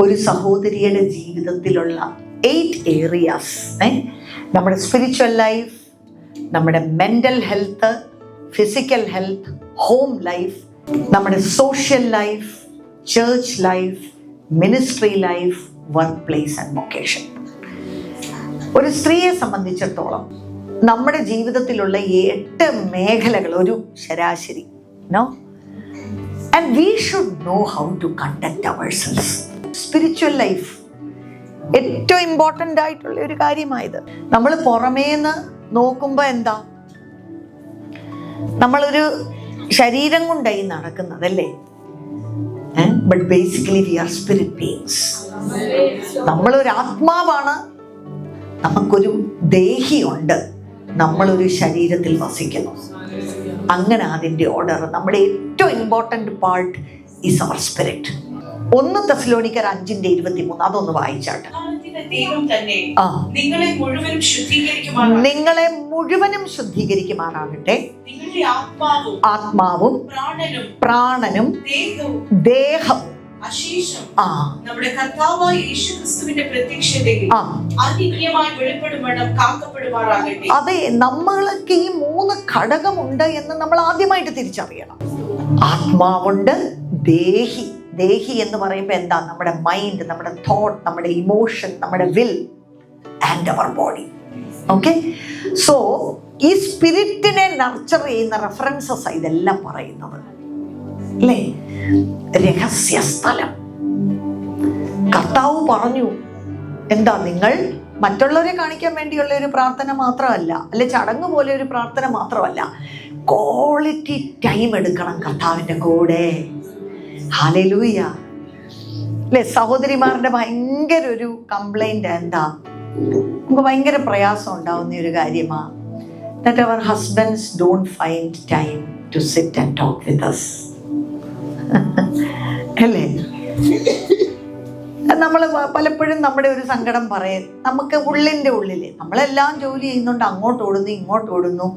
ഒരു സഹോദരിയുടെ ജീവിതത്തിലുള്ള 8 ഏരിയാസ്, നമ്മുടെ സ്പിരിച്വൽ ലൈഫ്, നമ്മുടെ mental health, physical health, home life, നമ്മുടെ social life, church life, ministry life, work place and vocation. ഒരു സ്ത്രീയെ സംബന്ധിച്ചിടത്തോളം നമ്മുടെ ജീവിതത്തിലുള്ള 8 മേഖലകൾ ഒരു ശരാശരി, know, and we should know how to conduct ourselves. Spiritual life ഏറ്റവും ഇമ്പോർട്ടൻ്റ് ആയിട്ടുള്ള ഒരു കാര്യമായത്. നമ്മൾ പുറമേന്ന് നോക്കുമ്പോൾ എന്താ, നമ്മളൊരു ശരീരം കൊണ്ടായി നടക്കുന്നതല്ലേ, but basically we are spirit beings. നമ്മളൊരു ആത്മാവാണ്, നമുക്കൊരു ദേഹിയുണ്ട്, നമ്മളൊരു ശരീരത്തിൽ വസിക്കുന്നു. അങ്ങനെ അതിൻ്റെ ഓർഡർ. നമ്മുടെ ഏറ്റവും important part is our spirit. 1 തെസ്സലോനിക്കർ 5:23 അതൊന്ന് വായിച്ചാട്ടെ. നിങ്ങളെ മുഴുവനും ശുദ്ധീകരിക്കുമാറാകട്ടെ, ആത്മാവും പ്രാണനും ദേഹം നമ്മുടെ കർത്താവായ യേശുക്രിസ്തുവിന്റെ പ്രത്യക്ഷതയിൽ അനിത്യമായി വെളിപ്പെടുമെന്ന് കാക്കപ്പെടുമാറാകട്ടെ. അതെ, നമ്മൾക്ക് ഈ 3 ഘടകമുണ്ട് എന്ന് നമ്മൾ ആദ്യമായിട്ട് തിരിച്ചറിയണം. ആത്മാവുണ്ട്, ദേഹി എന്ന് പറയുമ്പോൾ എന്താ, നമ്മുടെ മൈൻഡ്, നമ്മുടെ തോട്ട്, നമ്മുടെ ഇമോഷൻ, നമ്മുടെ will and our body. Okay, so ഈ സ്പിരിറ്റിനെ നർച്ചർ ചെയ്യുന്ന റെഫറൻസസ് ഇതെല്ലാം പറയുന്നത് അല്ലേ. രഹസ്യ സ്ഥലം. കർത്താവ് പറഞ്ഞു എന്താ, നിങ്ങൾ മറ്റുള്ളവരെ കാണിക്കാൻ വേണ്ടിയുള്ള ഒരു പ്രാർത്ഥന മാത്രമല്ല, അല്ലെ ചടങ്ങ് പോലെ ഒരു പ്രാർത്ഥന മാത്രമല്ല, ക്വാളിറ്റി ടൈം എടുക്കണം കർത്താവിൻ്റെ കൂടെ. ഹല്ലേലൂയ അല്ലേ. സഹോദരിമാരുടെ ഭയങ്കര ഒരു കംപ്ലൈന്റ് എന്താ, നമുക്ക് ഭയങ്കര പ്രയാസം ഉണ്ടാവുന്ന ഒരു കാര്യമാണ്, that our husbands don't find time to sit and talk with us. അല്ലേ, നമ്മൾ പലപ്പോഴും നമ്മുടെ ഒരു സങ്കടം പറയും. നമുക്ക് ഉള്ളിൻ്റെ ഉള്ളിൽ നമ്മളെല്ലാം ജോലി ചെയ്യുന്നുണ്ട്, അങ്ങോട്ട് ഓടുന്നു ഇങ്ങോട്ട് ഓടുന്നു,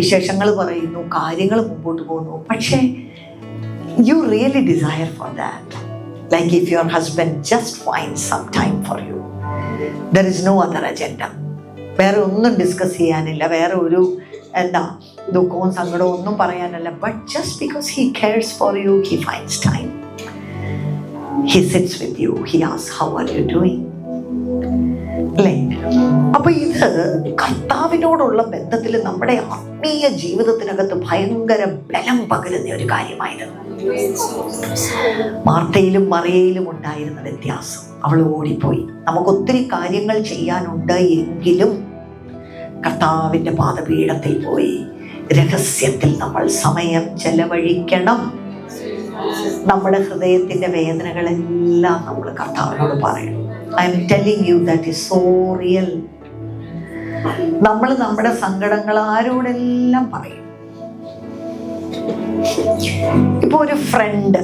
വിശേഷങ്ങൾ പറയുന്നു, കാര്യങ്ങൾ മുമ്പോട്ട് പോകുന്നു. പക്ഷേ you really desire for that. Like if your husband just finds some time for you, there is no other agenda. വേറെ ഒന്നും ഡിസ്കസ് ചെയ്യാനില്ല, വേറെ ഒരു എന്താ ദുഃഖവും സങ്കടവും ഒന്നും പറയാനല്ല, but just because he cares for you, he finds time. He sits with you, he asks how are you doing. അല്ലേ. അപ്പൊ ഇത് കർത്താവിനോടുള്ള ബന്ധത്തിൽ നമ്മുടെ ആത്മീയ ജീവിതത്തിനകത്ത് ഭയങ്കര ബലം പകരുന്ന ഒരു കാര്യമായിരുന്നു. മാർത്തയിലും മറിയയിലും ഉണ്ടായിരുന്ന വ്യത്യാസം, അവൾ ഓടിപ്പോയി. നമുക്കൊത്തിരി കാര്യങ്ങൾ ചെയ്യാനുണ്ട് എങ്കിലും കർത്താവിൻ്റെ പാദപീഠത്തിൽ പോയി രഹസ്യത്തിൽ നമ്മൾ സമയം ചെലവഴിക്കണം. നമ്മുടെ ഹൃദയത്തിൻ്റെ വേദനകളെല്ലാം നമ്മൾ കർത്താവിനോട് പറയണം. I am telling you that is so real. നമ്മൾ നമ്മുടെ സങ്കടങ്ങൾ ആരോടെല്ലാം പറയും. ഇപ്പോൾ ഒരു ഫ്രണ്ട്,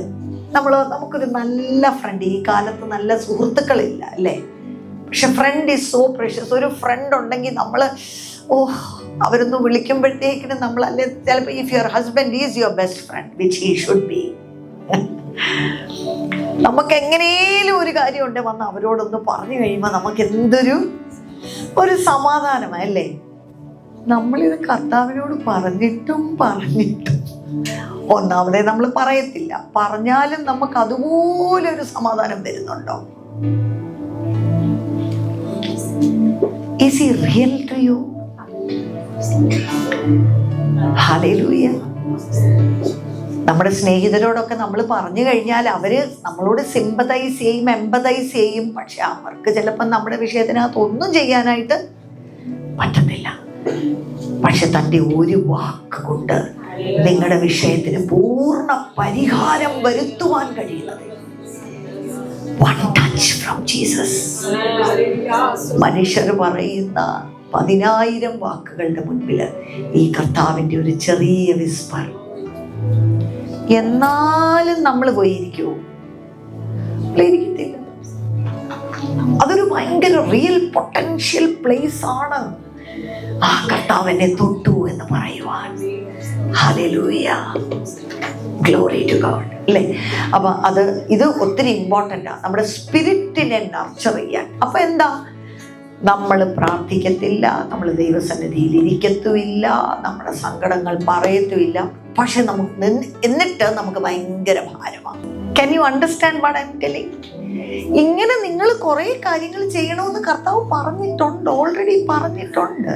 നമുക്കൊരു നല്ല ഫ്രണ്ട്, ഈ കാലത്ത് നല്ല സുഹൃത്തുക്കളില്ല അല്ലേ, പക്ഷെ ഫ്രണ്ട് ഈസ് സോ പ്രഷ്യസ്. ഒരു ഫ്രണ്ട് ഉണ്ടെങ്കിൽ നമ്മൾ അവരൊന്ന് വിളിക്കുമ്പോഴത്തേക്കിനും നമ്മൾ, അല്ലെ ചിലപ്പോൾ if your husband is your best friend which he should be, നമുക്ക് എങ്ങനെയും ഒരു കാര്യമുണ്ട് വന്ന് അവരോടൊന്ന് പറഞ്ഞു കഴിയുമ്പോൾ നമുക്ക് എന്തൊരു സമാധാനമല്ലേ. നമ്മളിത് കർത്താവിനോട് പറഞ്ഞിട്ടും ഒന്നാമതേ നമ്മൾ പറയത്തില്ല, പറഞ്ഞാലും നമുക്ക് അതുപോലെ ഒരു സമാധാനം വരുന്നുണ്ടോ? Is he real to you? Hallelujah. നമ്മുടെ സ്നേഹിതരോടൊക്കെ നമ്മൾ പറഞ്ഞു കഴിഞ്ഞാൽ അവര് നമ്മളോട് സിമ്പതൈസ് ചെയ്യും, എമ്പതൈസ് ചെയ്യും. പക്ഷെ അവർക്ക് ചിലപ്പോൾ നമ്മുടെ വിഷയത്തിനകത്ത് ഒന്നും ചെയ്യാനായിട്ട് പറ്റത്തില്ല. പക്ഷെ തൻ്റെ ഒരു വാക്ക് കൊണ്ട് നിങ്ങളുടെ വിഷയത്തിന് പൂർണ്ണ പരിഹാരം വരുത്തുവാൻ കഴിയുന്നത് one touch from Jesus. മനുഷ്യർ പറയുന്ന 10,000 വാക്കുകളുടെ മുൻപിൽ ഈ കർത്താവിൻ്റെ ഒരു ചെറിയ വിസ്പർ. എന്നാലും നമ്മൾ പോയിരിക്കുമോ? ഇരിക്കത്തില്ല. അതൊരു ഭയങ്കര റിയൽ പൊട്ടൻഷ്യൽ പ്ലേസ് ആണ് ആ കർത്താവിനെ തൊട്ടു എന്ന് പറയുവാൻ. ഹല്ലേലൂയ, ഗ്ലോറി ടു ഗോഡ് അല്ലേ? അപ്പം ഇത് ഒത്തിരി ഇമ്പോർട്ടൻ്റ് ആണ് നമ്മുടെ സ്പിരിറ്റിനെ നർച്ചർ ചെയ്യാൻ. അപ്പം എന്താ, നമ്മൾ പ്രാർത്ഥിക്കത്തില്ല, നമ്മൾ ദൈവസന്നിധിയിൽ ഇരിക്കത്തുമില്ല, നമ്മുടെ സങ്കടങ്ങൾ പറയത്തുമില്ല, പക്ഷെ എന്നിട്ട് നമുക്ക് ഭയങ്കര ഭാരമാണ്. Can you understand what I am telling? ഇങ്ങനെ നിങ്ങൾ കുറേ കാര്യങ്ങൾ ചെയ്യണമെന്ന് കർത്താവ് പറഞ്ഞിട്ടുണ്ട്, ഓൾറെഡി പറഞ്ഞിട്ടുണ്ട്.